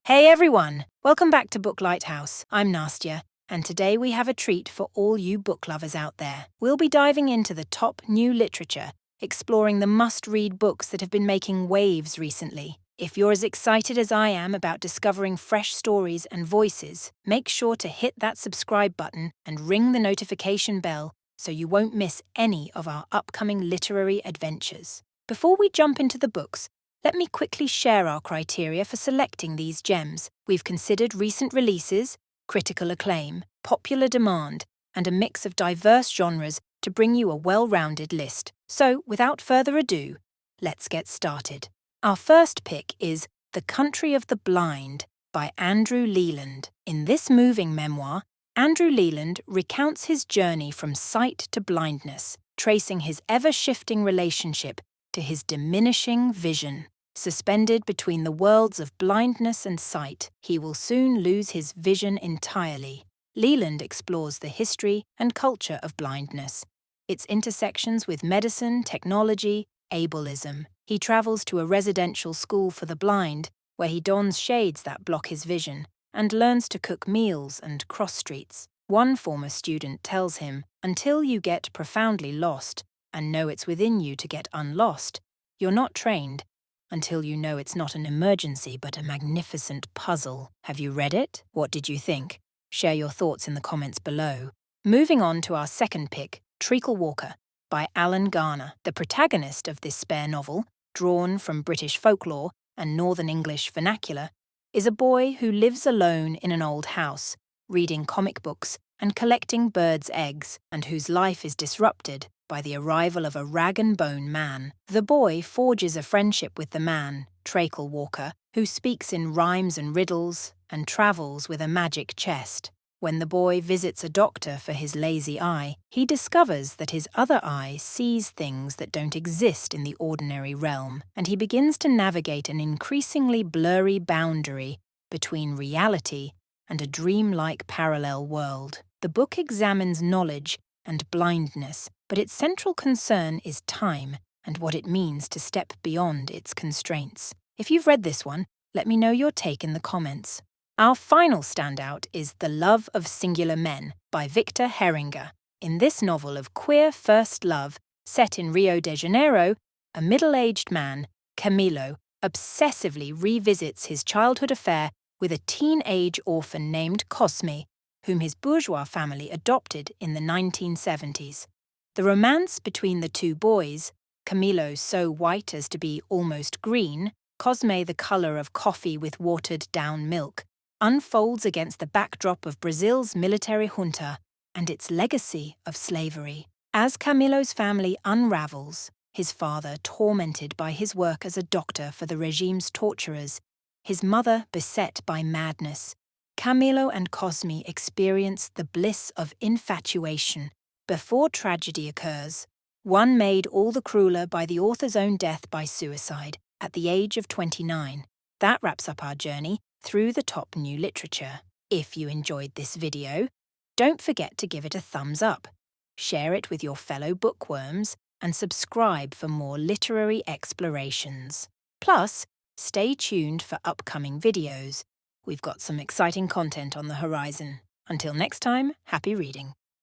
Hey everyone! Welcome back to Book Lighthouse. I'm Nastya, and today we have a treat for all you book lovers out there. We'll be diving into the top new literature, exploring the must-read books that have been making waves recently. If you're as excited as I am about discovering fresh stories and voices, make sure to hit that subscribe button and ring the notification bell so you won't miss any of our upcoming literary adventures. Before we jump into the books, let me quickly share our criteria for selecting these gems. We've considered recent releases, critical acclaim, popular demand, and a mix of diverse genres to bring you a well-rounded list. So, without further ado, let's get started. Our first pick is The Country of the Blind by Andrew Leland. In this moving memoir, Andrew Leland recounts his journey from sight to blindness, tracing his ever-shifting relationship to his diminishing vision. Suspended between the worlds of blindness and sight, he will soon lose his vision entirely. Leland explores the history and culture of blindness, its intersections with medicine, technology, ableism. He travels to a residential school for the blind, where he dons shades that block his vision, and learns to cook meals and cross streets. One former student tells him, "Until you get profoundly lost, and know it's within you to get unlost, you're not trained. Until you know it's not an emergency but a magnificent puzzle." Have you read it? What did you think? Share your thoughts in the comments below. Moving on to our second pick, Treacle by Alan Garner. The protagonist of this spare novel, drawn from British folklore and Northern English vernacular, is a boy who lives alone in an old house, reading comic books and collecting birds' eggs, and whose life is disrupted by the arrival of a rag-and-bone man. The boy forges a friendship with the man, Treacle, who speaks in rhymes and riddles and travels with a magic chest. When the boy visits a doctor for his lazy eye, he discovers that his other eye sees things that don't exist in the ordinary realm, and he begins to navigate an increasingly blurry boundary between reality and a dreamlike parallel world. The book examines knowledge and blindness, but its central concern is time and what it means to step beyond its constraints. If you've read this one, let me know your take in the comments. Our final standout is The Love of Singular Men by Victor Heringer. In this novel of queer first love, set in Rio de Janeiro, a middle-aged man, Camilo, obsessively revisits his childhood affair with a teenage orphan named Cosme, whom his bourgeois family adopted in the 1970s. The romance between the two boys, Camilo so white as to be almost green, Cosme the colour of coffee with watered-down milk, unfolds against the backdrop of Brazil's military junta and its legacy of slavery. As Camilo's family unravels, his father tormented by his work as a doctor for the regime's torturers, his mother beset by madness, Camilo and Cosme experience the bliss of infatuation before tragedy occurs, one made all the crueler by the author's own death by suicide at the age of 29. That wraps up our journey through the top new literature. If you enjoyed this video, don't forget to give it a thumbs up, share it with your fellow bookworms, and subscribe for more literary explorations. Plus, stay tuned for upcoming videos. We've got some exciting content on the horizon. Until next time, happy reading.